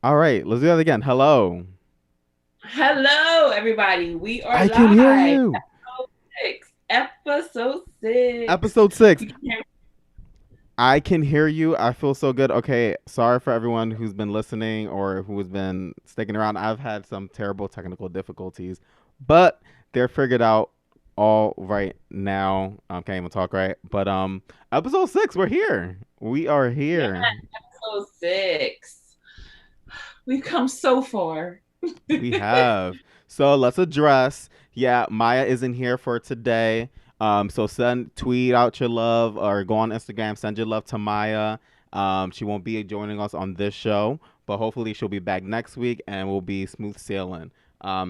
All right, let's do that again. Hello. Hello, everybody. We are I can hear live. you. Episode six. Episode six. Episode six. You can hear I can hear you. I feel so good. Okay, sorry for everyone who's been listening or who has been sticking around. I've had some terrible technical difficulties, but they're figured out all right now. I can't even talk right. But episode six, we're here. We are me. Yeah, here. episode six. We've come so far. We have. So let's address. Yeah, Maya isn't here for today. So send tweet out your love or go on Instagram, send your love to Maya. She won't be joining us on this show, but hopefully she'll be back next week and we'll be smooth sailing.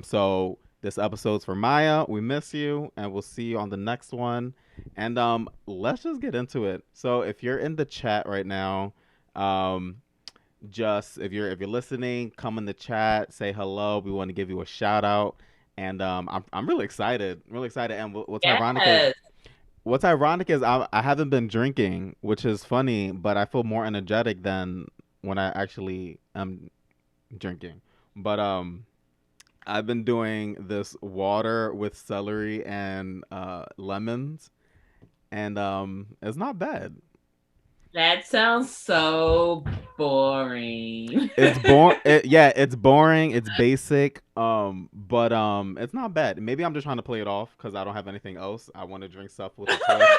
So this episode's for Maya. We miss you, and we'll see you on the next one. And let's just get into it. So if you're in the chat right now, um, just if you're listening, come in the chat, say hello. We want to give you a shout out, and I'm really excited. And Yes. what's ironic is I haven't been drinking, which is funny, but I feel more energetic than when I actually am drinking. But I've been doing this water with celery and lemons, and it's not bad. That sounds so boring. Yeah, it's boring. It's basic. But it's not bad. Maybe I'm just trying to play it off because I don't have anything else. I want to drink stuff with a twist.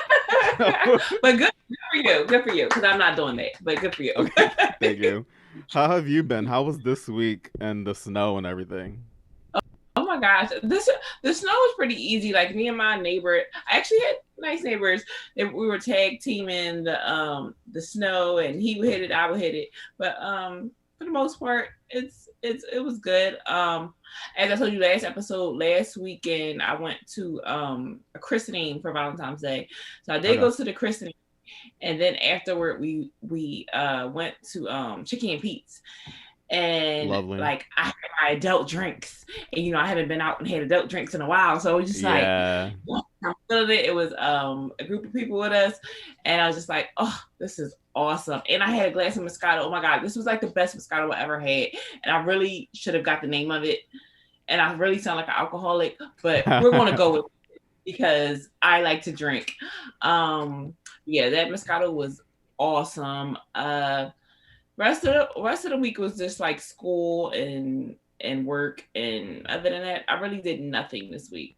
So, But good for you. Good for you. Because I'm not doing that. But good for you. okay, thank you. How have you been? How was this week and the snow and everything? Oh my gosh, this the snow was pretty easy. Like me and my neighbor, I actually had nice neighbors. We were tag teaming the snow, and he would hit it, I would hit it. But for the most part, it was good. As I told you last episode, last weekend I went to a christening for Valentine's Day, so I did Okay, go to the christening, and then afterward we went to Chicken and Pete's, and lovely. like I had my adult drinks, and I haven't been out and had adult drinks in a while, so it was just like Yeah. I'm feeling it. It was a group of people with us, and I was just like, oh, this is awesome. And I had a glass of Moscato. Oh my god, this was like the best Moscato I ever had, and I really should have got the name of it. And I really sound like an alcoholic, but we're gonna go with it because I like to drink. Yeah, that Moscato was awesome. Rest of the week was just like school and work, and other than that, I really did nothing this week.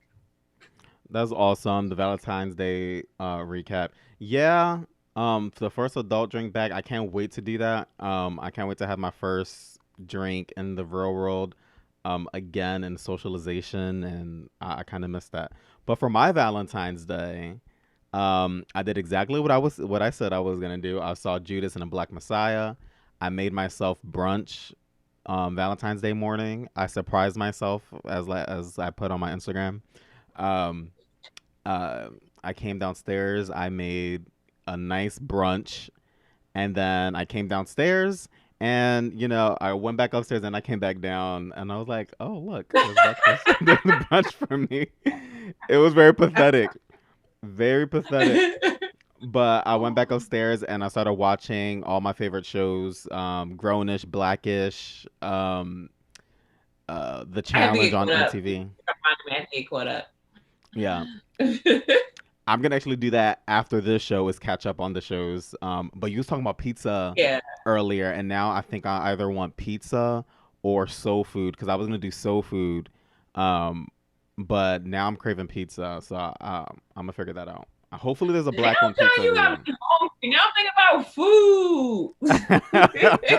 That's awesome. The Valentine's Day recap. Yeah. For the first adult drink back, I can't wait to do that. I can't wait to have my first drink in the real world. Again in socialization, and I kind of missed that. But for my Valentine's Day, I did exactly what I said I was gonna do. I saw Judas and the Black Messiah. I made myself brunch. Valentine's Day morning, I surprised myself as I put on my Instagram. Um, uh, I came downstairs. I made a nice brunch, and then I came downstairs, and I went back upstairs, and I came back down, and I was like, "Oh, look, there's breakfast, there's the brunch for me." It was very pathetic. But I went back upstairs and I started watching all my favorite shows, Grownish, Blackish, The I have to Challenge get on caught up. MTV. I have to get caught up. Yeah, I'm gonna actually do that after this show is catch up on the shows. But you was talking about pizza Yeah. earlier, and now I think I either want pizza or soul food because I was gonna do soul food, um, but now I'm craving pizza, so I'm gonna figure that out. Hopefully, there's a Damn, black owned John, pizza you got everywhere. me hungry. Now I'm thinking about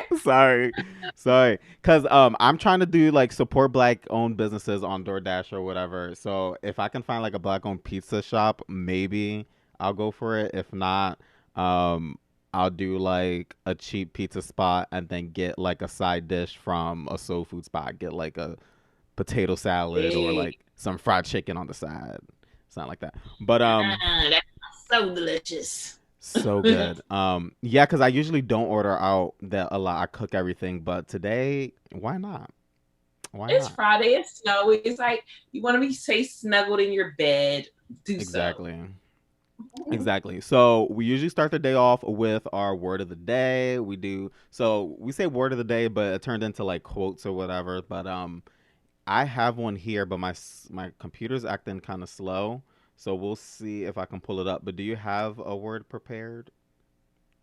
food. sorry, sorry, because I'm trying to do like support black owned businesses on DoorDash or whatever. So if I can find like a black owned pizza shop, maybe I'll go for it. If not, um, I'll do like a cheap pizza spot and then get like a side dish from a soul food spot. Get like a potato salad or Hey, like some fried chicken on the side. Something like that. But that's so delicious. so good. Yeah, because I usually don't order out that a lot. I cook everything, but today, why not? Why It's not? Friday. It's snowy. It's like you want to be safe, snuggled in your bed. Do so. Exactly. Exactly. So we usually start the day off with our word of the day. We say word of the day, but it turned into like quotes or whatever. But I have one here, but my computer's acting kind of slow. So we'll see if I can pull it up. But do you have a word prepared,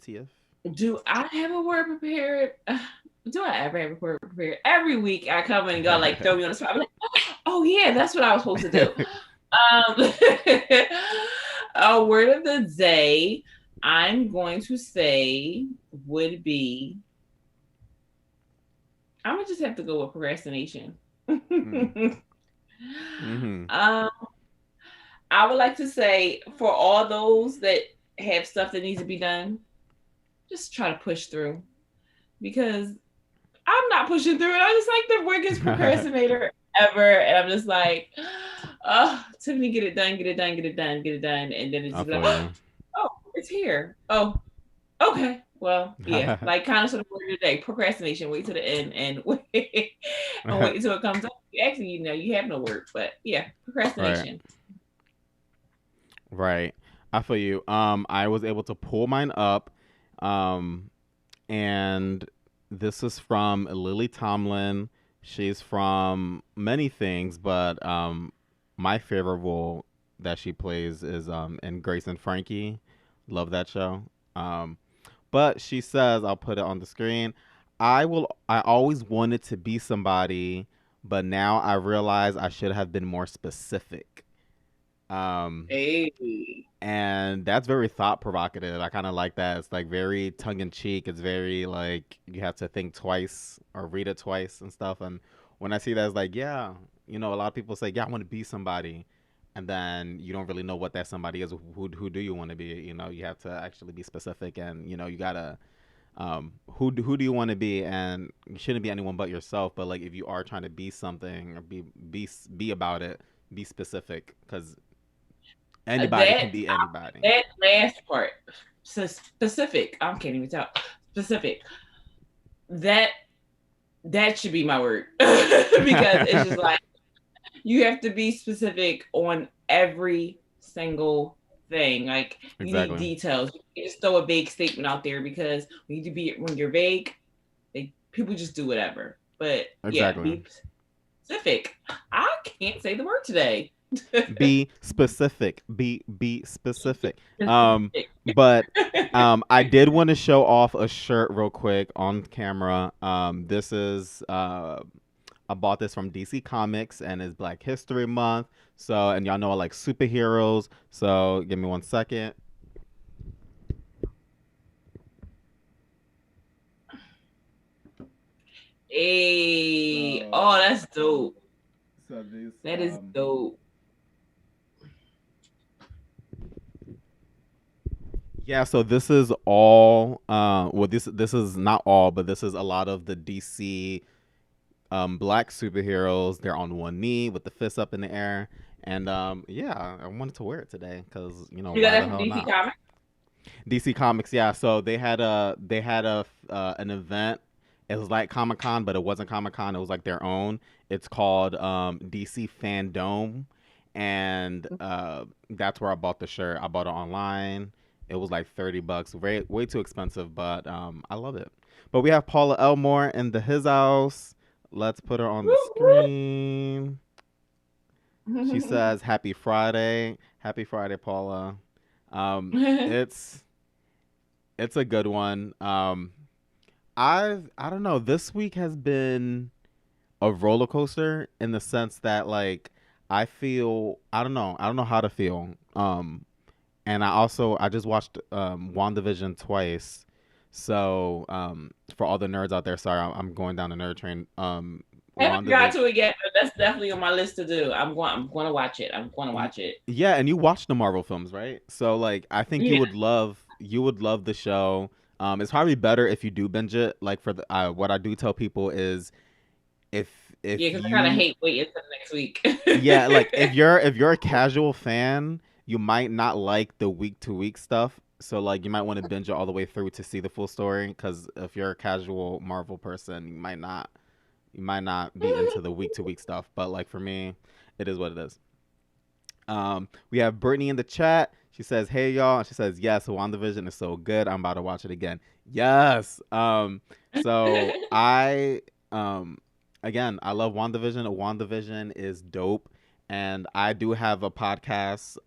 TF? Do I have a word prepared? Do I ever have a word prepared? Every week I come in and go like throw me on the spot. I'm like, oh yeah, that's what I was supposed to do. A word of the day I'm going to say would be I'm gonna just have to go with procrastination. Mm. Mm-hmm. um, I would like to say for all those that have stuff that needs to be done, just try to push through because I'm not pushing through it. I'm just like the biggest procrastinator ever, and I'm just like, oh, Tiffany, get it done, get it done, get it done, get it done, and then it's I just like, feel you. oh, it's here. Oh, okay. Well, yeah, like kind of sort of word today, procrastination. Wait to the end and wait and wait until it comes up. Actually, you have no word, but yeah, Right. procrastination. Right. I feel you. I was able to pull mine up. Um, and this is from Lily Tomlin. She's from many things, but my favorite role that she plays is in Grace and Frankie. Love that show. Um, but she says, I'll put it on the screen. I always wanted to be somebody, but now I realize I should have been more specific. Um, Hey. and that's very thought provocative. I kind of like that. It's like very tongue in cheek. It's very like you have to think twice or read it twice and stuff. And when I see that, it's like, yeah, a lot of people say, yeah, I want to be somebody, and then you don't really know what that somebody is. Who do you want to be? You have to actually be specific, and you gotta who do you want to be? And you shouldn't be anyone but yourself. But like if you are trying to be something or be about it, be specific because anybody that can be anybody. that last part, specific. I can't even tell. Specific. That that should be my word because it's just like you have to be specific on every single thing. Like you need Exactly. details. You just throw a vague statement out there because when you're vague, people just do whatever. But yeah, Exactly. be specific. I can't say the word today. Be specific. Be specific. But I did want to show off a shirt real quick on camera. This is I bought this from DC Comics and it's Black History Month. So and y'all know I like superheroes. So give me 1 second. Hey, oh, So that's dope. so this That is dope. Yeah, so this is all well this is not all, but this is a lot of the DC black superheroes. They're on one knee with the fist up in the air. And yeah, I wanted to wear it today cuz You got why that the from hell DC not? Comics? DC Comics, yeah. So they had a an event. It was like Comic Con, but it wasn't Comic Con. It was like their own. It's called DC Fandom, and that's where I bought the shirt. I bought it online. It was like $30, way too expensive, but I love it. But we have Paula Elmore in the his house. Let's put her on the screen. She says, "Happy Friday, Happy Friday, Paula." Um, it's it's a good one. I don't know. This week has been a roller coaster in the sense that like I don't know how to feel. And I just watched WandaVision twice. So for all the nerds out there, sorry, I'm going down the nerd train. Haven't got WandaVision. to it yet, but that's definitely on my list to do. I'm going to watch it. I'm going to watch it. Yeah, and you watch the Marvel films, right? So like I think Yeah, you would love the show. It's probably better if you do binge it. Like for the what I do tell people is if yeah, if because I kind of you hate waiting until next week. yeah, like if you're a casual fan, you might not like the week to week stuff. So like you might want to binge it all the way through to see the full story. Because if you're a casual Marvel person, you might not be into the week to week stuff. But like for me, it is what it is. We have Brittany in the chat. She says, "Hey y'all." She says, "Yes, WandaVision is so good. I'm about to watch it again." Yes. So I again, I love WandaVision. WandaVision is dope, and I do have a podcast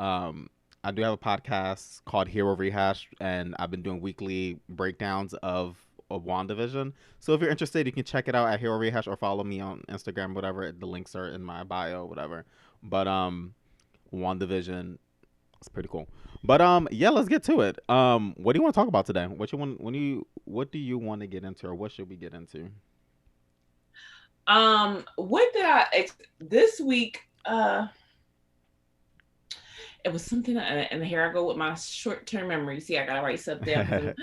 called Hero Rehash, and I've been doing weekly breakdowns of WandaVision. So if you're interested, you can check it out at Hero Rehash or follow me on Instagram, whatever. The links are in my bio, whatever. But WandaVision is pretty cool. But yeah, let's get to it. What do you want to talk about today? What do you want to get into, or what should we get into? What did this week? It was something, and here I go with my short term memory. See, I gotta write stuff down because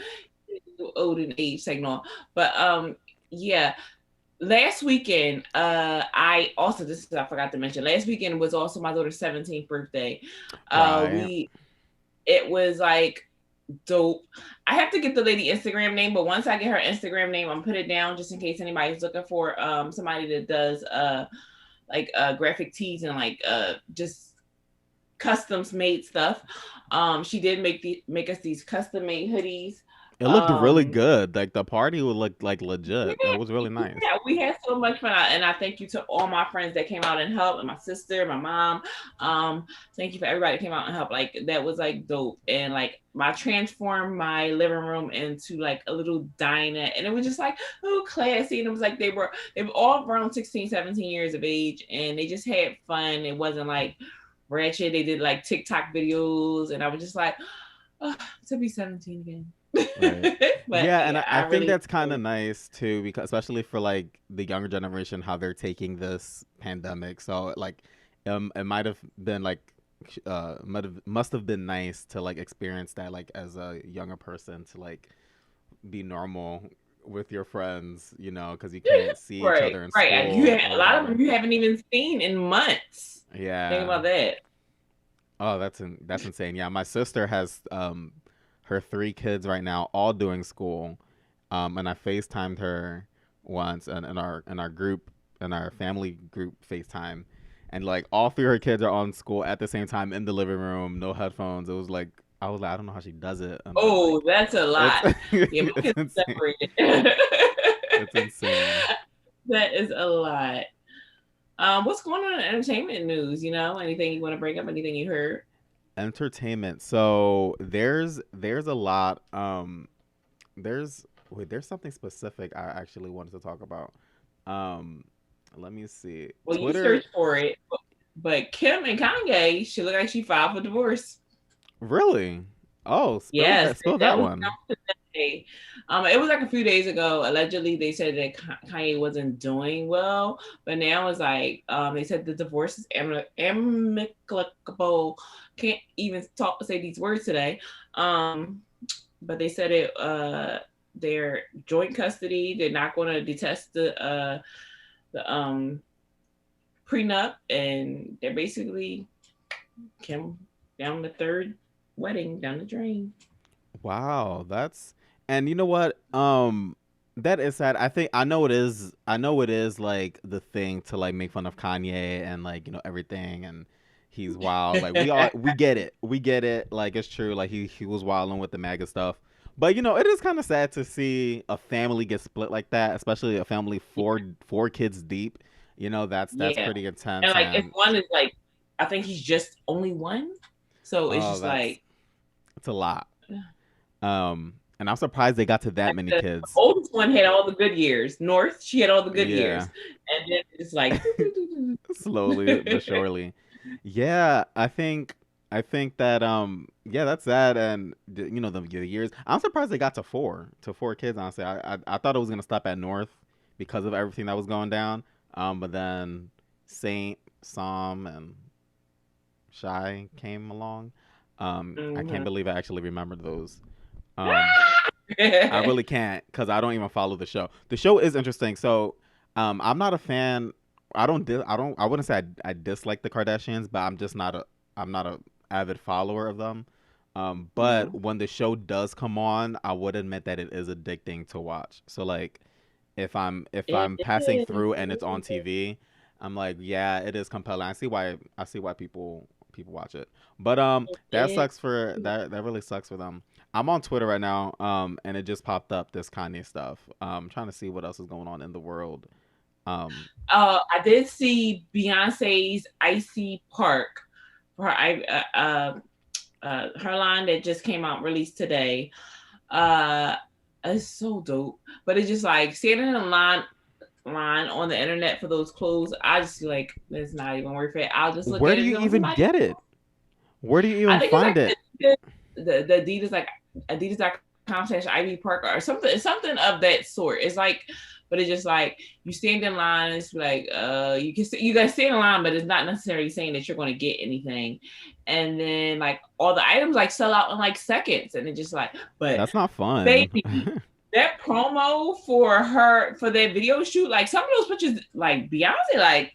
I'm old in age signal. But yeah, last weekend, I also, this is, I forgot to mention, last weekend was also my daughter's 17th birthday. Right. We It was like dope. I have to get the lady Instagram name, but once I get her Instagram name, I'm put it down just in case anybody's looking for somebody that does like graphic tees and like just customs made stuff. She did make us these custom made hoodies. It looked really Um, good. Like the party would look like yeah, legit. It was really nice. yeah, we had so much fun, and I thank you to all my friends that came out and helped, and my sister, my mom. Thank you for everybody that came out and helped. Like that was like dope, and like my transformed my living room into like a little diner, and it was just like oh classy, and it was like they were all around 16, 17 years of age, and they just had fun. It wasn't like ratchet. They did like TikTok videos, and I was just like, oh, to be 17 again. Right. But Yeah, and yeah, I I think really that's kind of nice too, because especially for like the younger generation, how they're taking this pandemic. So like, it might have been like, must have been nice to like experience that like as a younger person to like be normal with your friends, because you can't see each right, other in right. And school a or lot of them whatever. you haven't even seen in months. Think Yeah. about that. Oh, that's insane. Yeah, my sister has her three kids right now, all doing school. And I FaceTimed her once, and in our group, in our family group FaceTime, and like all three of her kids are on school at the same time in the living room, no headphones. It was like I was like, I don't know how she does it, but Oh, like that's a it's lot. Yeah, my it's kids are insane. separated. It's insane. That is a lot. What's going on in entertainment news? Anything you want to bring up? Anything you heard? Entertainment. So there's a lot. There's something specific I actually wanted to talk about. Um, Let me see. Well, you Twitter. search for it, but Kim and Kanye, she look like she filed for divorce. Really? Oh, spill Yes, that. Spill that that was one. announced today. It was like a few days ago. Allegedly, they said that Kanye wasn't doing well, but now it's like they said the divorce is amicable. Can't even say these words today. But they said it. They're joint custody. They're not going to detest the prenup, and they're basically Kim down the third wedding down the drain. Wow, that's and you know what? That is sad. I think I know it is. I know it is like the thing to like make fun of Kanye and like everything, and he's wild. Like we get it. We get it. Like it's true. Like he was wilding with the MAGA stuff. But it is kind of sad to see a family get split like that, especially a family four kids deep. That's Yeah. pretty And intense. like if And one is like I think he's just only one. So it's oh, just that's like it's a lot. And I'm surprised they got to that like many the kids. oldest one had all the good years. North, she had all the good Yeah. years. And then it's like Slowly but surely. Yeah, I think that yeah, that's sad. And the years. I'm surprised they got to four kids. Honestly, I thought it was gonna stop at North because of everything that was going down. But then Saint, Psalm, and Shy came along. I can't mhm. believe I actually remembered those. Um, I really can't because I don't even follow the show. The show is interesting. So, I'm not a fan. I wouldn't say I dislike the Kardashians, but I'm not a avid follower of them. But Mhm. when the show does come on, I would admit that it is addicting to watch. So like, if It I'm passing is. through and it's on TV, I'm like, yeah, it is compelling. I see why people watch it. But that Yeah. sucks for that really sucks for them. I'm on Twitter right now, and it just popped up this Kanye stuff. Trying to see what else is going on in the world. I did see Beyonce's Icy Park for her line that just came out released today. Uh, it's so dope, but it's just like standing in a line on the internet for those clothes. I just feel like it's not even worth it. I'll just look Where at do it you and go, even somebody. get it? Where do you I even think it's find like it? the Adidas like Adidas.com/Ivy Park or something of that sort. It's like, but it's just like you stand in line. It's like you guys stand in line, but it's not necessarily saying that you're going to get anything. And then like all the items like sell out in like seconds, and it's just like, but That's not fun. baby, that promo for her for that video shoot, like some of those pictures, like Beyonce, like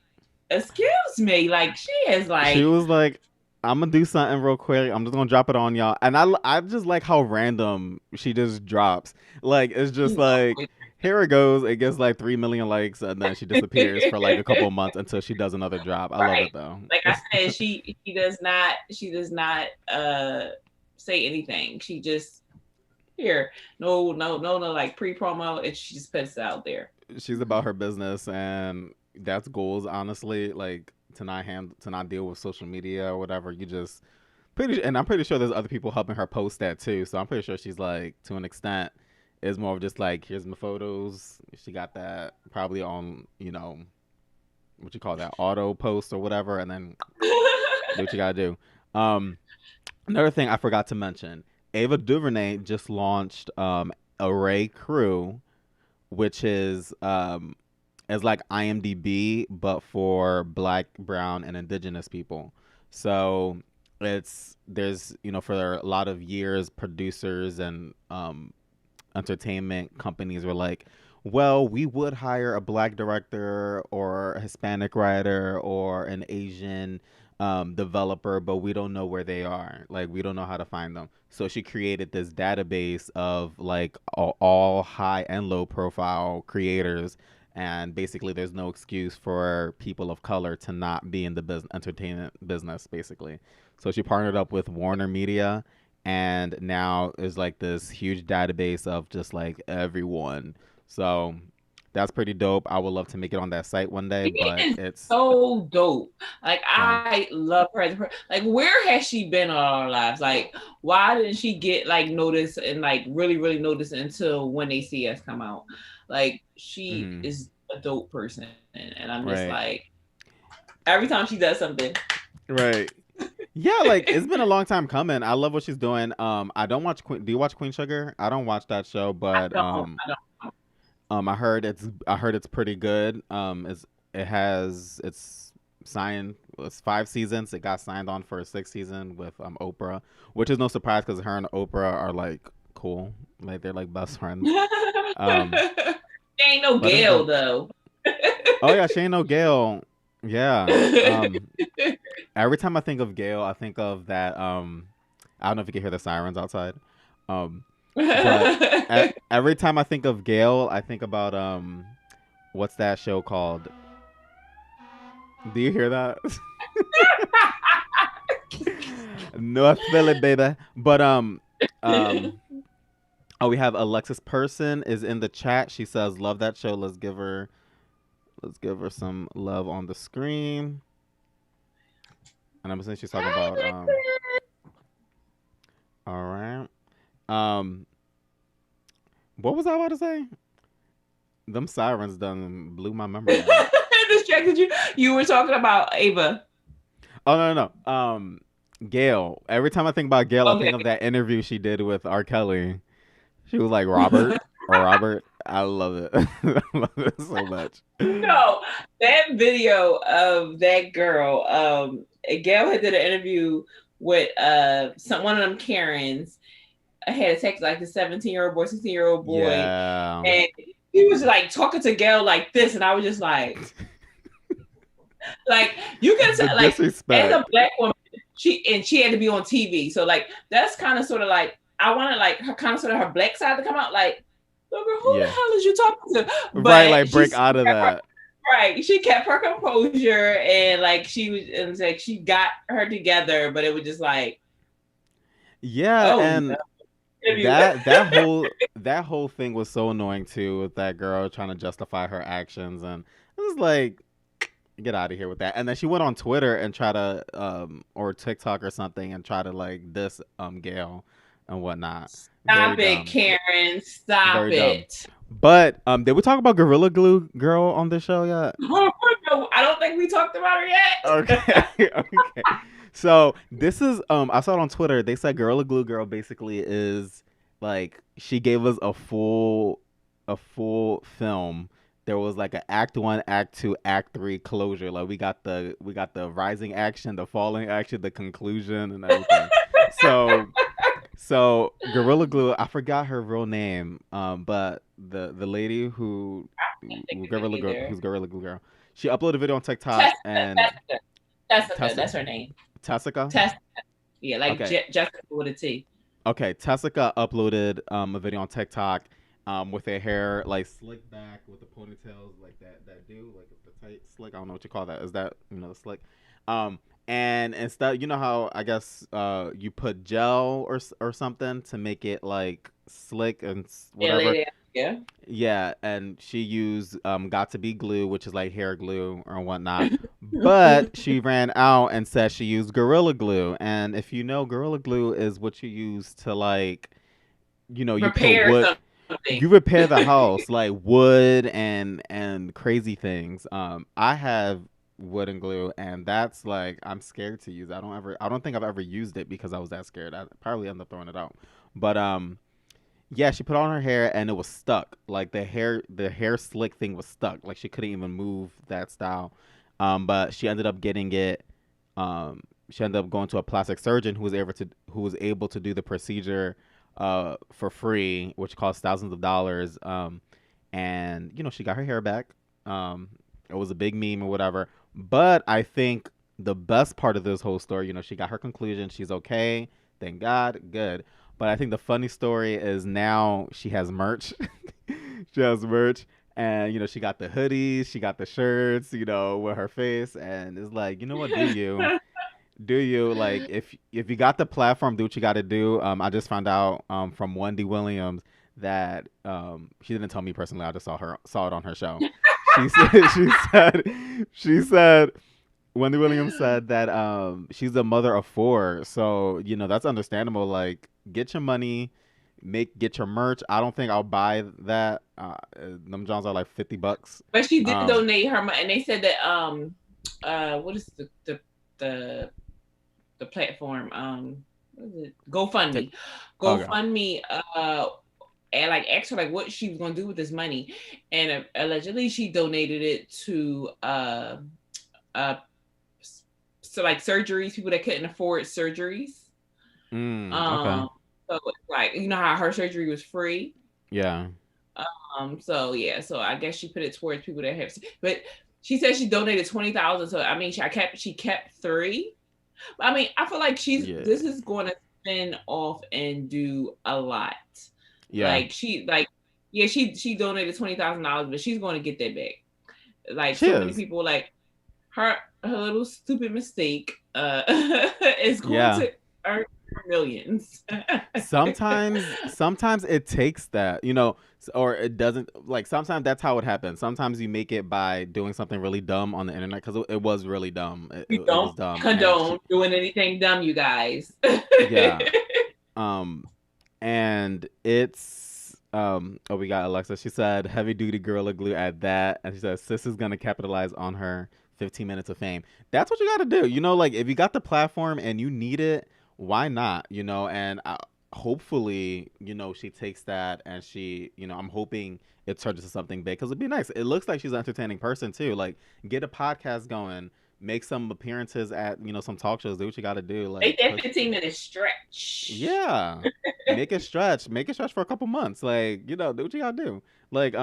excuse me, like she is She like was like, "I'm gonna do something real quick. I'm just gonna drop it on y'all." And I just like how random she just drops. Like it's just like, here it goes. It gets like 3 million likes, and then she disappears for like a couple of months until she does another drop. I love right. it though. Like I said, she does not say anything. She just here no like pre promo, and she just puts it out there. She's about her business, and that's goals. Honestly, like to not deal with social media or whatever. You just and I'm pretty sure there's other people helping her post that too. So I'm pretty sure she's like, to an extent, is more of just like, here's my photos. She got that probably on, what you call that, auto post or whatever, and then do what you gotta do. Another thing I forgot to mention, Ava DuVernay just launched Array Crew, which is like IMDb but for Black, Brown, and Indigenous people. So there's for a lot of years, producers and entertainment companies were like, well, we would hire a Black director or a Hispanic writer or an Asian developer, but we don't know where they are. Like, we don't know how to find them. So she created this database of like all high and low profile creators, and basically there's no excuse for people of color to not be in the entertainment business, basically. So she partnered up with Warner Media, and now is like this huge database of just like everyone. So that's pretty dope. I would love to make it on that site one day, She but is it's so dope. Like yeah. I love her. Like where has she been all our lives? Like why didn't she get like noticed and like really noticed until when they see us come out? Like she Mm-hmm. is a dope person, and I'm just Right. like every time she does something. Right. Yeah, like it's been a long time coming. I love what she's doing. I don't watch Queen. Do you watch Queen Sugar? I don't watch that show, but I don't. I heard it's pretty good. It's signed. It's 5 seasons. It got signed on for a 6th season with Oprah, which is no surprise because her and Oprah are like cool. Like they're like best friends. Um, She ain't no but it's Gail dope. though. Oh yeah, Shane O'Gale. Yeah. Every time I think of Gail, I think of that. I don't know if you can hear the sirens outside. Um, but every time I think of Gail, I think about what's that show called? Do you hear that? North Philly, baby. But um. Oh, we have Alexis Person is in the chat. She says, "Love that show. Let's give her some love on the screen." And I'm assuming she's talking Hi, about Lexi. All right. Um, what was I about to say? Them sirens done blew my memory out. Distracted you. You were talking about Ava. Oh no. Gail. Every time I think about Gail, I think Okay. of that interview she did with R. Kelly. She was like Robert or Robert. I love it. I love it so much. No, that video of that girl, Gail had did an interview with one of them Karens. I had a text like the 17-year-old boy, 16-year-old boy, Yeah. and he was like talking to Gail like this, and I was just like you can The tell, like as a disrespect. black woman, she had to be on TV, so like that's kind of sort of like I wanted like her kind of sort of her black side to come out, like, look, who the Yeah. hell is you talking to? Right, But like break she's out of that. right. She kept her composure and like she was, and it's like she got her together, but it was just like, Yeah, oh no. and that whole thing was so annoying too, with that girl trying to justify her actions, and it was like, get out of here with that. And then she went on Twitter and try to or TikTok or something and try to like diss Gail and whatnot. Very Stop it, dumb. Karen. Stop Very dumb. it. But did we talk about Gorilla Glue Girl on this show yet? No, I don't think we talked about her yet. Okay. Okay. So this is I saw it on Twitter. They said Gorilla Glue Girl basically is like, she gave us a full film. There was like a act 1, act 2, act 3 closure. Like we got the rising action, the falling action, the conclusion and everything. So Gorilla Glue, I forgot her real name, but the lady I think of it either. who's Gorilla Glue Girl, she uploaded a video on TikTok, and Tessica. Tessica. Tessa That's her name. Tessica. Tessica. Yeah, like Okay, Jessica with a T. okay. Tessica uploaded a video on TikTok, with her hair like slick back with the ponytails like that do like the tight slick. I don't know what you call that. Is that, the slick? And instead, you know how I guess you put gel or something to make it like slick and Yeah, whatever. lady. Yeah. Yeah, and she used got to be glue, which is like hair glue or whatnot. But she ran out and said she used Gorilla Glue. And if you know, Gorilla Glue is what you use to like, you put Repair wood, something. you repair the house, like wood and crazy things. I have wood and glue, and that's like, I'm scared to use. I don't think I've ever used it because I was that scared. I probably end up throwing it out. But yeah, she put on her hair and it was stuck. Like the hair slick thing was stuck. Like she couldn't even move that style. But she ended up getting it. She ended up going to a plastic surgeon who was able to do the procedure for free, which cost thousands of dollars. And she got her hair back. It was a big meme or whatever. But I think the best part of this whole story, she got her conclusion. She's okay. Thank God. Good. But I think the funny story is now she has merch. She has merch. And she got the hoodies, she got the shirts, with her face, and it's like, what? Do you like, if you got the platform, do what you got to do. I just found out from Wendy Williams that she didn't tell me personally. I just saw it on her show. She said she said Wendy Williams said that she's a mother of four, so that's understandable. Like, get your money, get your merch. I don't think I'll buy that. Them Johns are like $50. But she did Um, donate her money, and they said that what is the the platform, what is it? Tick. GoFundMe. Okay. GoFundMe and like asked her like what she was gonna do with this money, and allegedly she donated it to uh so like surgeries, people that couldn't afford surgeries. Okay. Um, so like how her surgery was free. Yeah. So yeah, so I guess she put it towards people that have, but she said she donated 20,000. So I mean, she kept three. I mean, I feel like Yeah. this is going to spin off and do a lot. Yeah. Like yeah, she donated $20,000, but she's going to get that back. Like She so many is. people, like her little stupid mistake is going Yeah. to earn millions. Sometimes it takes that, or it doesn't. Like, sometimes that's how it happens. Sometimes you make it by doing something really dumb on the internet, because it was really dumb. It, You it, it was don't dumb, and condone doing anything dumb, you guys. yeah. Um, and it's Oh, we got Alexa. She said heavy duty Gorilla Glue at that, and she said sis is gonna capitalize on her 15 minutes of fame. That's what you got to do. Like, if you got the platform and you need it, why not? And hopefully, she takes that, and I'm hoping it turns into something big, because it'd be nice. It looks like she's an entertaining person too. Like, get a podcast going, make some appearances at some talk shows. Do what you got to do. Like, Make that push. 15-minute stretch. Yeah. Make it stretch for a couple months. Like, do what you gotta do. Like,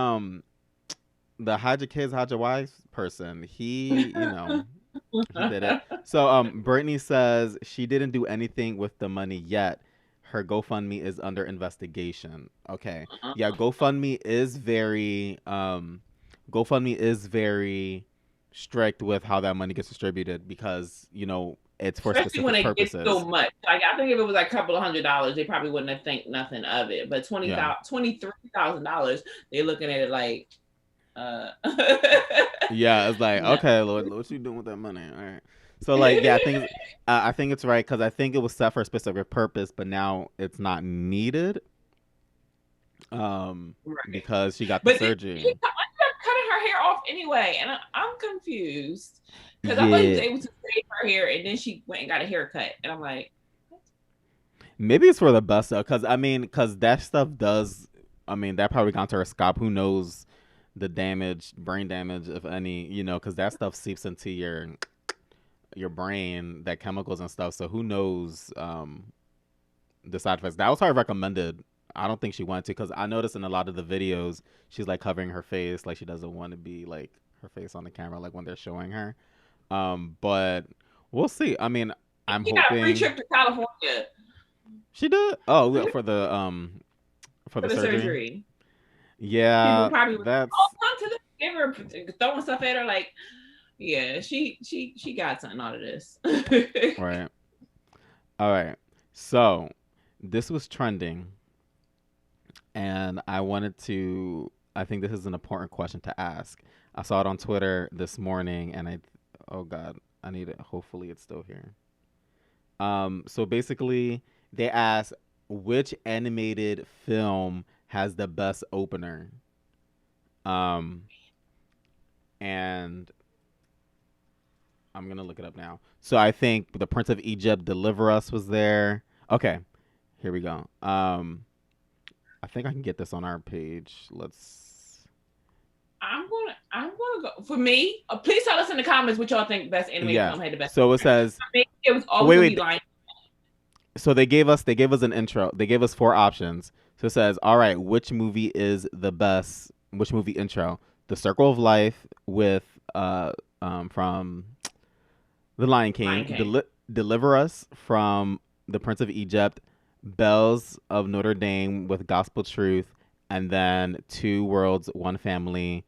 the hide your kids, hide your wives person, he did it. So Brittany says she didn't do anything with the money yet. Her GoFundMe is under investigation. Okay. Yeah, GoFundMe is GoFundMe is very strict with how that money gets distributed because it's for Especially when specific it gets so purposes. much. Like I think if it was like a couple of $100, they probably wouldn't have think nothing of it. But Yeah. $23,000, they're looking at it like, uh, Yeah, it's like, no. okay, Lord, what you doing with that money? All right. So like, yeah, I think it's right because I think it was set for a specific purpose, but now it's not needed. Right. Because she got the But he surgery. ended up cutting her hair off anyway, and I'm confused because I thought he was Yeah, able to save her hair, and then she went and got a haircut, and I'm like, maybe it's for the best though, because because that stuff does. That probably gone to her scalp. Who knows the damage, brain damage, if any, because that stuff seeps into your brain, that chemicals and stuff. So who knows the side effects? That was her recommended. I don't think she wanted to because I noticed in a lot of the videos she's like covering her face, like she doesn't want to be like her face on the camera, like when they're showing her. But we'll see. I'm she got a free hoping trip to California she did. Oh, yeah, for for the the surgery. surgery. People Yeah, probably was, that's oh, come to the give her throwing stuff at her like, yeah, she got something out of this. right. All right. So this was trending, and I wanted to. I think this is an important question to ask. I saw it on Twitter this morning, and oh God, I need it. Hopefully, it's still here. So basically, they asked which animated film has the best opener. Um, and I'm gonna look it up now. So I think the Prince of Egypt, Deliver Us was there. Okay, here we go. I think I can get this on our page. Let's. I'm gonna go for me. Please tell us in the comments what y'all think best animated Yeah. film had the best. So it says. For me, it was Oh, always wait, gonna be wait. Lion. So they gave us an intro. They gave us four options. So it says, all right, which movie is the best? Which movie intro? The Circle of Life with from The Lion Lion King, King. Deliver Us from The Prince of Egypt, Bells of Notre Dame with Gospel Truth, and then Two Worlds, One Family,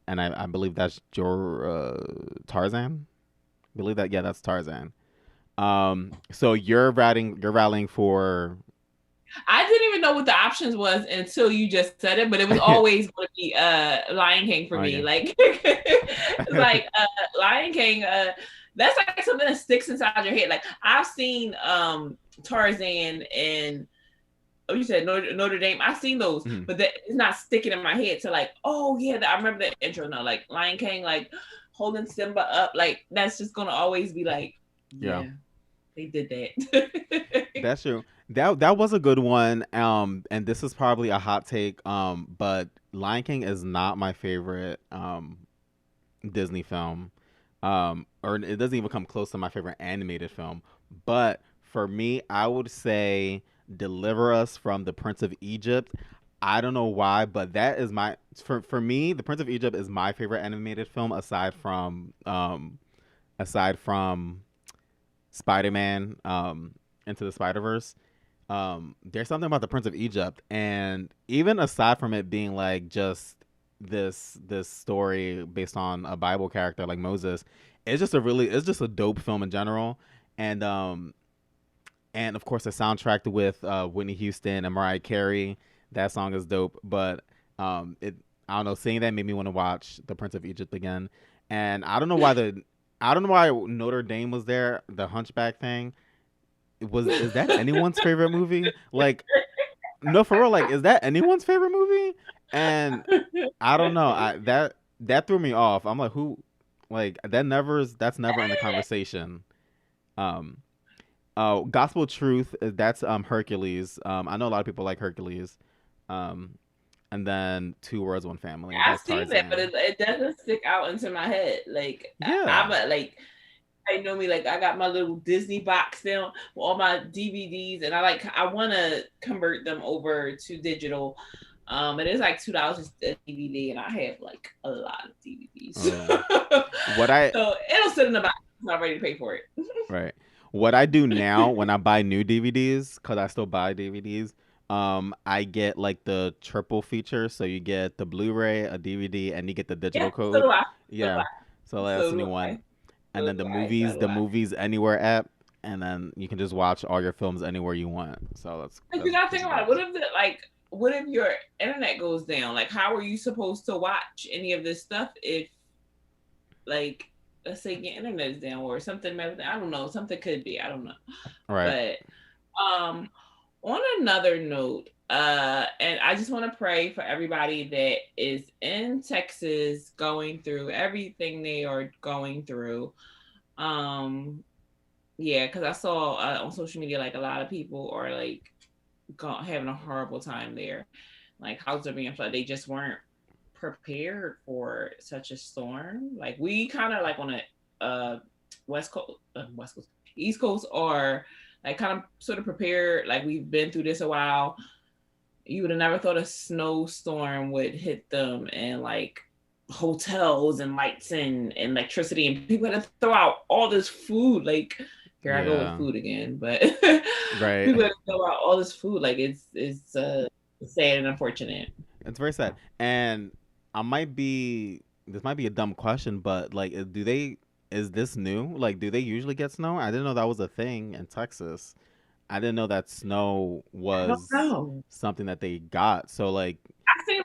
and I believe that's Tarzan. I believe that, yeah, that's Tarzan. So you're rallying for. I didn't even know what the options was until you just said it, but it was always going to be Lion King for Oh me. yeah. Like it's like Lion King. That's like something that sticks inside your head. Like I've seen Tarzan and you said Notre Dame. I've seen those, Mhm. but that it's not sticking in my head to like, oh yeah, I remember that intro. No, like Lion King, like holding Simba up, like that's just gonna always be like, Yeah. yeah, they did that. That's true. That was a good one. And this is probably a hot take. But Lion King is not my favorite Disney film. Or it doesn't even come close to my favorite animated film. But for me, I would say Deliver Us from The Prince of Egypt. I don't know why, but that is for me, The Prince of Egypt is my favorite animated film aside from Spider-Man Into the Spider-Verse. There's something about the Prince of Egypt, and even aside from it being like just this story based on a Bible character like Moses, it's just a dope film in general, and and of course the soundtrack with Whitney Houston and Mariah Carey, that song is dope. But it I don't know, seeing that made me want to watch The Prince of Egypt again, and I don't know why Notre Dame was there, the Hunchback thing. Is that anyone's favorite movie? Like, no, for real. Like, is that anyone's favorite movie? And I don't know. That threw me off. I'm like, who? Like, that's never in the conversation. Um. Oh, Gospel Truth. That's Hercules. I know a lot of people like Hercules. Um. And then Two Worlds, One Family. I've That's seen that, but Tarzan. it doesn't stick out into my head. Like Yeah. I'm a like I know me like I got my little Disney box now with all my DVDs, and I want to convert them over to digital. And it's like $2 a DVD, and I have like a lot of DVDs, Oh. What I so it'll sit in the box. I'm not ready to pay for it. Right. What I do now when I buy new DVDs, because I still buy DVDs, I get like the triple feature, so you get the Blu-ray, a DVD, and you get the Yeah, digital so code. do I. So do Yeah, so I. that's So the new do one. I. And So then do I. So do the I. movies anywhere app, and then you can just watch all your films anywhere you want. So But you that's gotta think pretty about it. dope. What if your internet goes down? Like, how are you supposed to watch any of this stuff if, like, let's say your internet is down or something? I don't know. Something could be. I don't know. Right. But um, on another note, and I just want to pray for everybody that is in Texas going through everything they are going through. Um, yeah, because I saw on social media like a lot of people are like having a horrible time there. Like houses are being flooded. They just weren't prepared for such a storm. Like we kind of like on a west coast, east coast, are like kind of sort of prepared. Like we've been through this a while. You would have never thought a snowstorm would hit them, and like hotels and lights and electricity, and people had to throw out all this food. Like here I go with Yeah. food again, but Right. people had to throw out all this food. Like it's sad and unfortunate. It's very sad. And I might be this might be a dumb question, but like do they is this new? Like do they usually get snow? I didn't know that was a thing in Texas. I didn't know that snow I don't was know. something that they got. So like I see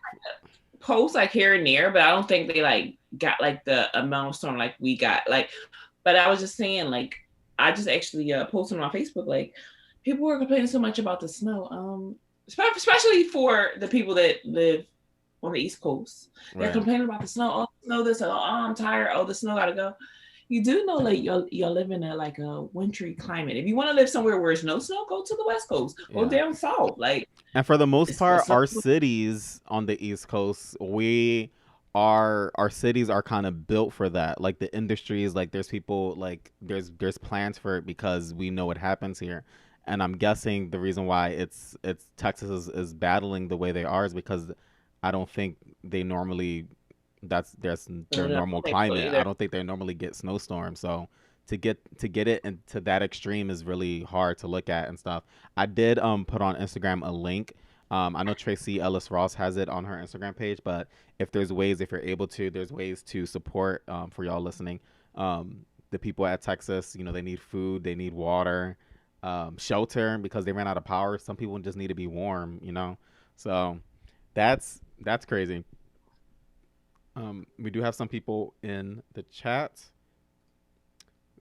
posts like here and there, but I don't think they like got like the amount of storm like we got. Like, but I was just saying, like, I just actually posted on my Facebook, like, people were complaining so much about the snow. Especially for the people that live on the East Coast. They're right. complaining about the snow. Oh, snow this. Oh, I'm tired. Oh, the snow gotta go. You do know like you're living in like a wintry climate. If you want to live somewhere where there's no snow, go to the West Coast. Go Yeah. down south. Like And for the most the part, snow. our cities on the East Coast, our cities are kind of built for that. Like the industries, like there's people like there's plans for it because we know what happens here. And I'm guessing the reason why it's Texas is battling the way they are is because I don't think they normally that's their normal climate. I Either. don't think they normally get snowstorms. So to get it into that extreme is really hard to look at and stuff. I did put on Instagram a link. I know Tracy Ellis Ross has it on her Instagram page, but if there's ways, if you're able to, there's ways to support for y'all listening. The people at Texas, you know, they need food, they need water, shelter because they ran out of power. Some people just need to be warm, you know. So that's crazy. We do have some people in the chat.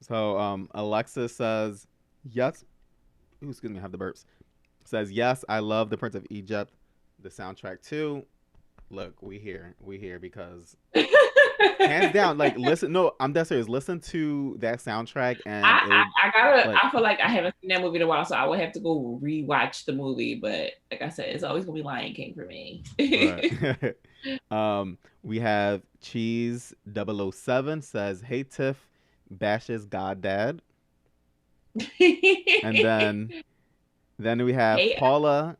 So Alexis says yes. Ooh, excuse me, I have the burps. Says yes, I love the Prince of Egypt, the soundtrack too. Look, we here because hands down, like listen. No, I'm dead serious. Listen to that soundtrack, and it would I gotta. like I feel like I haven't seen that movie in a while, so I would have to go rewatch the movie. But like I said, it's always gonna be Lion King for me. right. We have Cheese 007 says, "Hey Tiff, bashes God Dad," and then we have Hey, Paula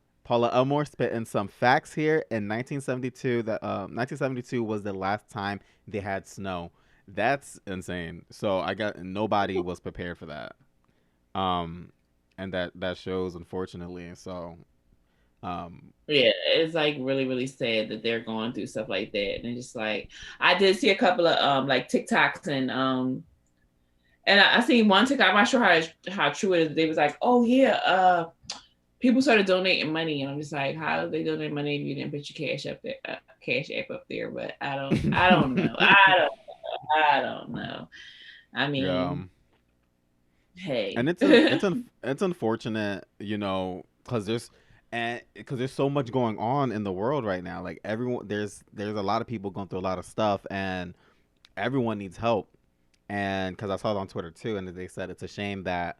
Elmore spitting some facts here. In 1972, 1972 was the last time they had snow. That's insane. So I got nobody was prepared for that. Um, and that shows unfortunately. So yeah, it's like really, really sad that they're going through stuff like that. And it's just like I did see a couple of like TikToks and I seen one TikTok. I'm not sure how true it is. They was like, oh yeah, people started donating money, and I'm just like, how do they donate money if you didn't put your cash up there, cash app up there? But I don't know. I don't know. I yeah. mean, And hey, it's unfortunate, you know, because there's so much going on in the world right now. Like everyone, there's a lot of people going through a lot of stuff, and everyone needs help. And because I saw it on Twitter too, and they said it's a shame that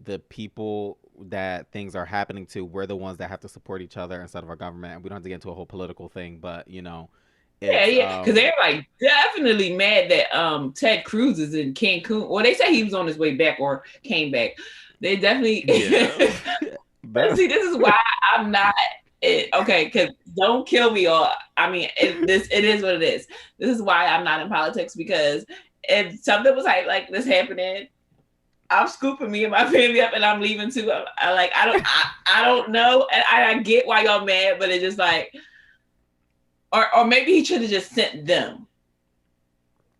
the people that things are happening to, we're the ones that have to support each other instead of our government. And we don't have to get into a whole political thing, but you know, yeah, it's yeah, because they're like definitely mad that Ted Cruz is in Cancun. Well, they say he was on his way back or came back. They definitely yeah, that see. This is why I'm not. Okay, because don't kill me. Or I mean, it is what it is. This is why I'm not in politics because if something was like this happening, I'm scooping me and my family up, and I'm leaving too. I don't know, and I get why y'all mad, but it's just like, or maybe he should have just sent them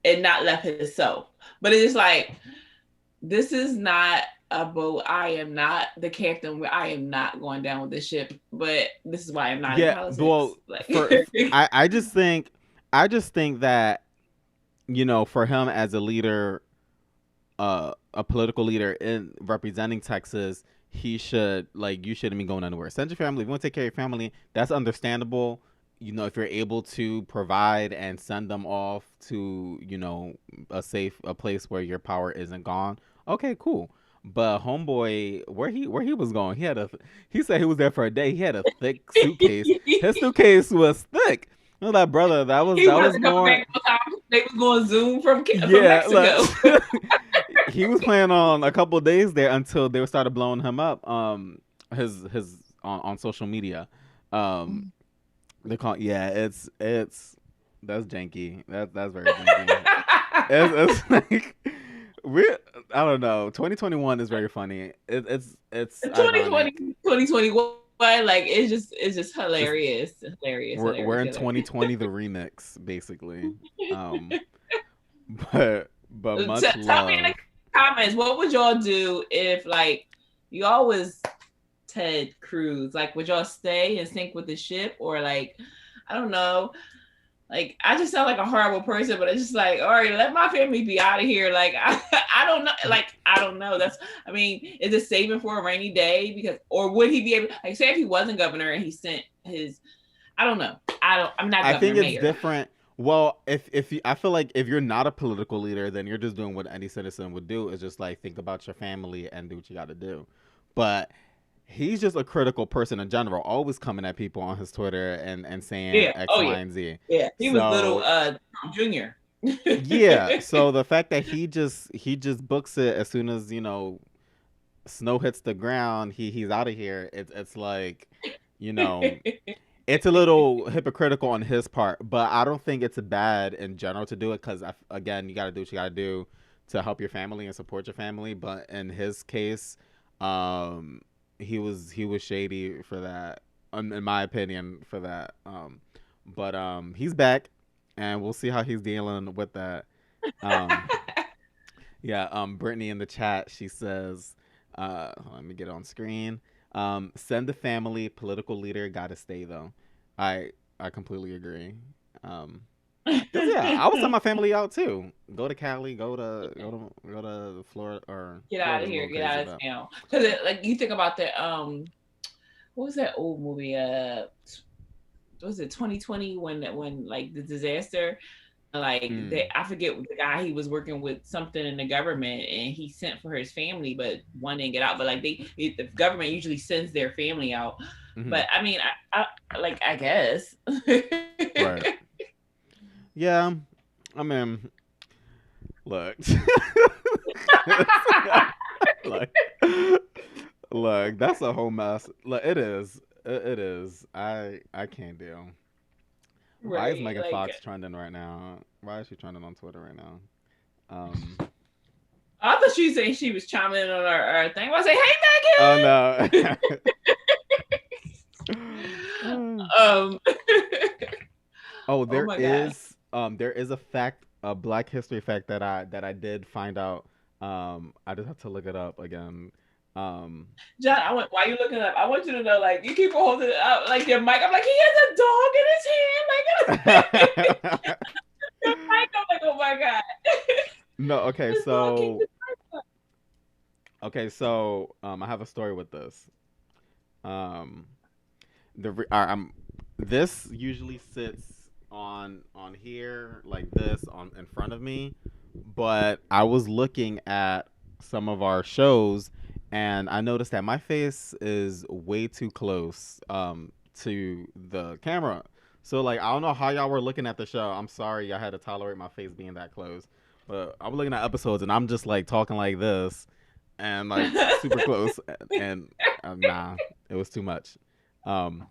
and not left himself. But it's just like, this is not a boat. I am not the captain. I am not going down with this ship. But this is why I'm not in Yeah, politics. well, I just think that, for him as a leader, a political leader in representing Texas, he should, like, you shouldn't be going anywhere. Send your family. If you want to take care of your family, that's understandable. If you're able to provide and send them off to, a place where your power isn't gone. Okay, cool. But homeboy, where he was going, he said he was there for a day. He had a thick suitcase. His suitcase was thick. That brother, He that was wasn't coming more. back on time. They was going Zoom from Yeah, Mexico. he was planning on a couple of days there until they started blowing him up. His on social media. Um, they call yeah, it's that's janky. That's very janky. It's like we I don't know. 2021 is very funny. It's ironic. 2021, like it's just It's hilarious, we're in 2020 the remix basically. Um, but much Tell me in the love. comments, what would y'all do if, like, y'all was Ted Cruz? Like, would y'all stay and sink with the ship, or, like, I don't know. Like, I just sound like a horrible person, but it's just like, all right, let my family be out of here. Like, I don't know. Like, I don't know. I mean, is it saving for a rainy day? Because, or would he be able, like, say if he wasn't governor and he sent his, I don't know. I'm not I governor, think it's mayor. different. Well, if I feel like if you're not a political leader, then you're just doing what any citizen would do. Is just like think about your family and do what you got to do. But he's just a critical person in general, always coming at people on his Twitter and saying Yeah. X, Oh, Y, yeah. and Z. Yeah. He was little So Junior. yeah, so the fact that he just books it as soon as snow hits the ground, he's out of here. It's like, you know, it's a little hypocritical on his part, but I don't think it's bad in general to do it because again, you got to do what you got to do to help your family and support your family. But in his case, um, he was shady for that, in my opinion, for that. But he's back, and we'll see how he's dealing with that. Um, yeah. Brittany in the chat, she says, let me get it on screen. Send the family. Political leader got to stay though. I completely agree. Um, Cause yeah, I would send my family out too. Go to Cali. Go to Florida, or Get out of Florida's a here. little Get crazy, out of but town. Because, like, you think about the what was that old movie? What was it 2020 when like the disaster? Like, mm, I forget the guy, he was working with something in the government, and he sent for his family, but one didn't get out. But like the government usually sends their family out. hmm But I mean, I guess. right. Yeah, I mean, look, look, look. That's a whole mess. Look, it is. It is. I can't deal. Why is Right. Megan Like, Fox trending right now? Why is she trending on Twitter right now? Um. I thought she was saying she was chiming in on our thing. I was like, Oh hey, no. Megan. Oh, Oh my gosh. there is a fact, a Black History fact that I did find out. I just have to look it up again. Um, John, why are you looking up? I want you to know, like, you keep holding it up, like, your mic. I'm like, he has a dog in his hand. Like, your mic. I'm like, oh my God. no, This dog keeps I have a story with this. Um, this usually sits on here like this on in front of me, but I was looking at some of our shows and I noticed that my face is way too close to the camera. So like I don't know how y'all were looking at the show. I'm sorry y'all had to tolerate my face being that close. But I'm looking at episodes and I'm just like talking like this and like super close and nah, it was too much. Um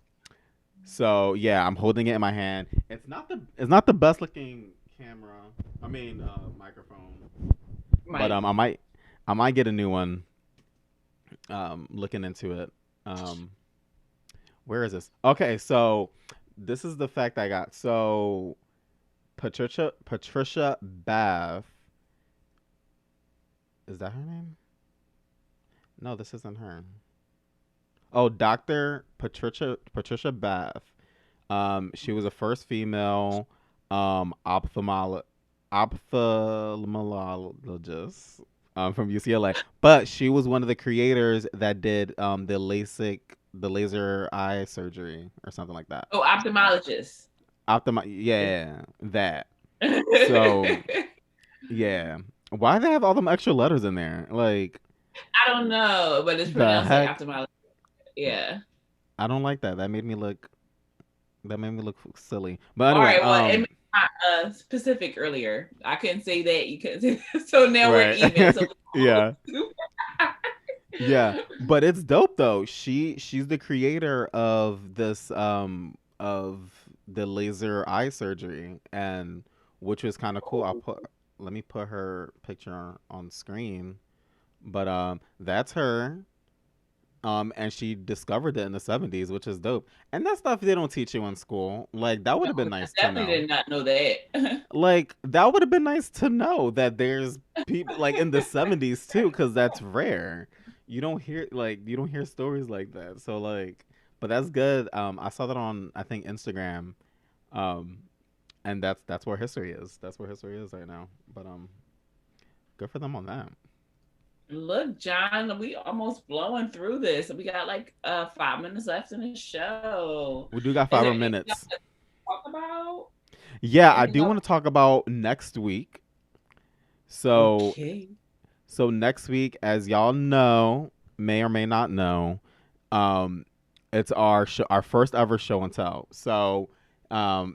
so yeah, I'm holding it in my hand. It's not the best looking camera. I mean microphone. But mic. I might get a new one. Looking into it. Um, where is this? Okay, so this is the fact I got. So Patricia Bath, is that her name? No, this isn't her. Oh, Doctor Patricia Bath. She was the first female ophthalmologist from UCLA, but she was one of the creators that did the LASIK, the laser eye surgery, or something like that. Oh, ophthalmologist. Yeah, that. So yeah, why do they have all them extra letters in there? Like, I don't know, but it's the pronounced like heck? ophthalmologist. Yeah. I don't like that. That made me look silly. But All anyway, right. Well, it made specific earlier. I couldn't say that. You couldn't say that. So now we're right. even. So Yeah. Yeah, but it's dope though. She's the creator of this of the laser eye surgery, and which was kind of cool. Let me put her picture on screen. But that's her. And she discovered it in the 70s, which is dope. And that stuff they don't teach you in school. Like that would have no, been I nice to definitely know. did not know that. Like that would have been nice to know that there's people like in the 70s too, because that's rare. You don't hear stories like that. So like, but that's good. I saw that on, I think, Instagram. Um and that's where history is. That's where history is right now. But good for them on that. Look, John, we almost blowing through this. We got like 5 minutes left in the show. We do got Is five there more anything else minutes. to talk about? Yeah, I Anything do else? want to talk about next week. So Okay. so next week, as y'all know, may or may not know, um, it's our first ever show and tell. So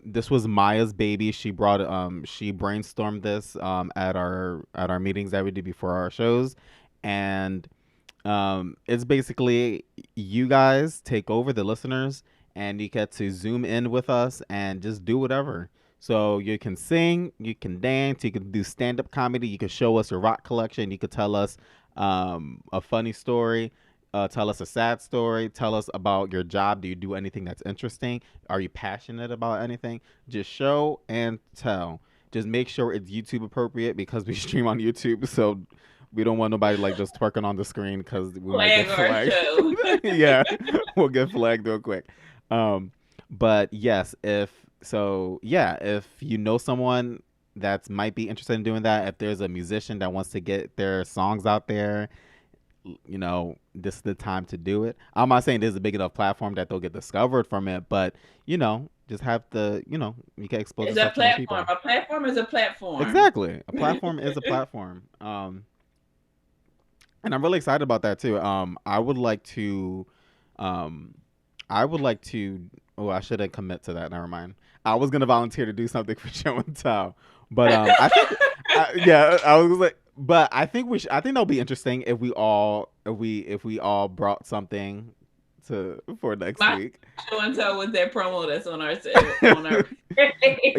this was Maya's baby. She brainstormed this at our meetings that we do before our shows, and it's basically you guys take over, the listeners, and you get to zoom in with us and just do whatever. So you can sing, you can dance, you can do stand up comedy, you can show us your rock collection, you could tell us a funny story, tell us a sad story, tell us about your job. Do you do anything that's interesting? Are you passionate about anything? Just show and tell. Just make sure it's YouTube appropriate because we stream on YouTube. So we don't want nobody like just twerking on the screen because we might get Flag our flagged. show. Yeah, we'll get flagged real quick. Um, but yes, if you know someone that might be interested in doing that, if there's a musician that wants to get their songs out there, this is the time to do it. I'm not saying there's a big enough platform that they'll get discovered from it, but just have to, you can expose It's a yourself to more platform. people. A platform is a platform. Exactly, a platform is a platform. And I'm really excited about that too. Um, I would like to. Oh, I shouldn't commit to that. Never mind. I was gonna volunteer to do something for show and tell, but I think, yeah, I was like, but I think we should. I think that'll be interesting if we all brought something to for next My week. show and tell was that promo that's on our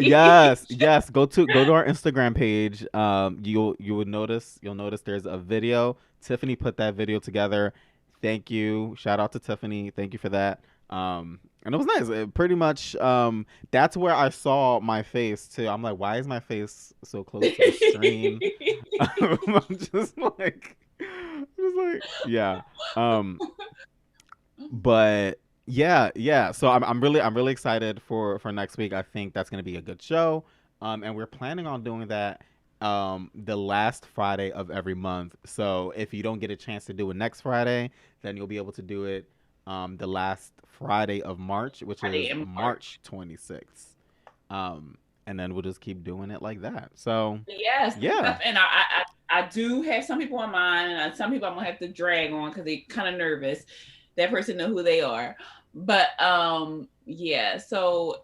Yes, page. yes. Go to our Instagram page. You'll notice there's a video. Tiffany put that video together. Thank you. Shout out to Tiffany. Thank you for that. And it was nice. It pretty much that's where I saw my face too. I'm like, why is my face so close to the screen? I'm just like, yeah. But yeah. So I'm really excited for next week. I think that's gonna be a good show. And we're planning on doing that the last Friday of every month. So if you don't get a chance to do it next Friday, then you'll be able to do it the last Friday of March, which Friday is in March 26th. And then we'll just keep doing it like that. So Yes, yeah. and I do have some people in mind, and some people I'm gonna have to drag on because they're kind of nervous. That person know who they are, but yeah. So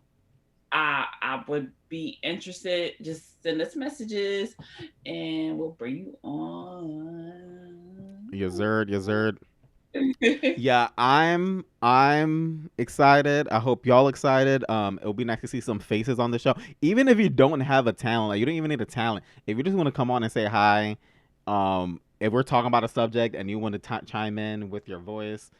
I would be interested. Just send us messages, and we'll bring you on. Yazard. Yeah, I'm excited. I hope y'all excited. It'll be nice to see some faces on the show. Even if you don't have a talent, like you don't even need a talent. If you just want to come on and say hi, if we're talking about a subject and you want to chime in with your voice,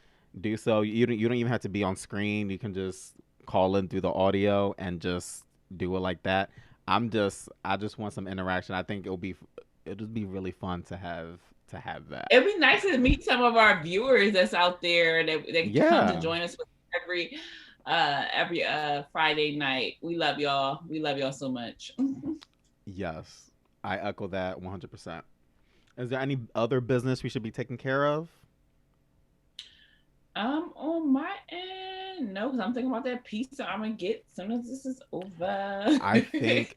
do so. You don't even have to be on screen. You can just call in through the audio and just do it like that. I just want some interaction. I think it'll just be really fun to have that. It'd be nice to meet some of our viewers that's out there that come to Yeah. join us every Friday night. We love y'all. We love y'all so much. Yes. I echo that 100%. Is there any other business we should be taking care of? On my end, no, because I'm thinking about that pizza I'm gonna get as soon as this is over. I think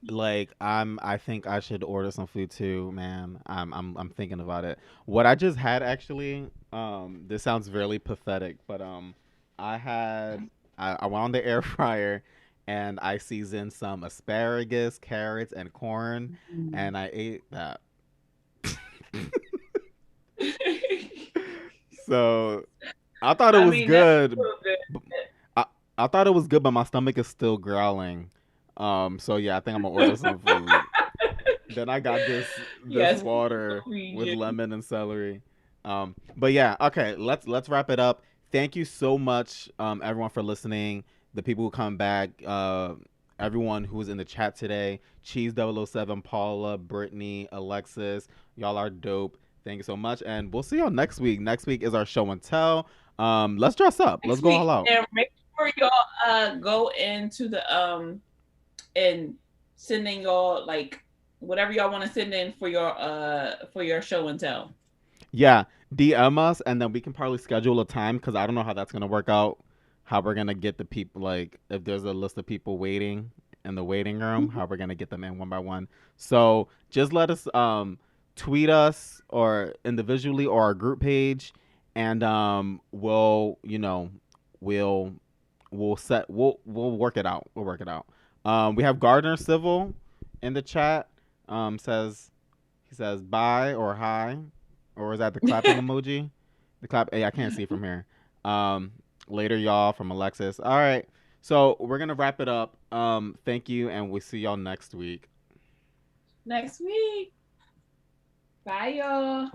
I should order some food too, man. I'm thinking about it. What I just had actually, this sounds really pathetic, but I had I went on the air fryer and I seasoned some asparagus, carrots, and corn, and I ate that. So I thought it I was mean, that's a good. little bit. b- I I thought it was good, but my stomach is still growling. So yeah, I think I'm gonna order some food. Then I got this Yes, water with region. lemon and celery. But yeah, okay, let's wrap it up. Thank you so much, everyone, for listening. The people who come back, everyone who was in the chat today, Cheese 007, Paula, Brittany, Alexis, y'all are dope. Thank you so much, and we'll see y'all next week. Next week is our show and tell. Let's dress up. Let's Next go week, all out. and make sure y'all go into the and send in y'all like whatever y'all want to send in for your show and tell. Yeah, DM us, and then we can probably schedule a time because I don't know how that's gonna work out. How we're gonna get the people, like if there's a list of people waiting in the waiting room, how we're gonna get them in one by one. So just let us tweet us or individually or our group page, and we'll we'll we'll work it out. We'll work it out. We have Gardner Civil in the chat. Says he says bye or hi, or is that the clapping emoji? The clap. Hey, I can't see from here. Um, later, y'all, from Alexis. All right, so we're gonna wrap it up. Thank you, and we'll see y'all next week. Next week. Bye, y'all.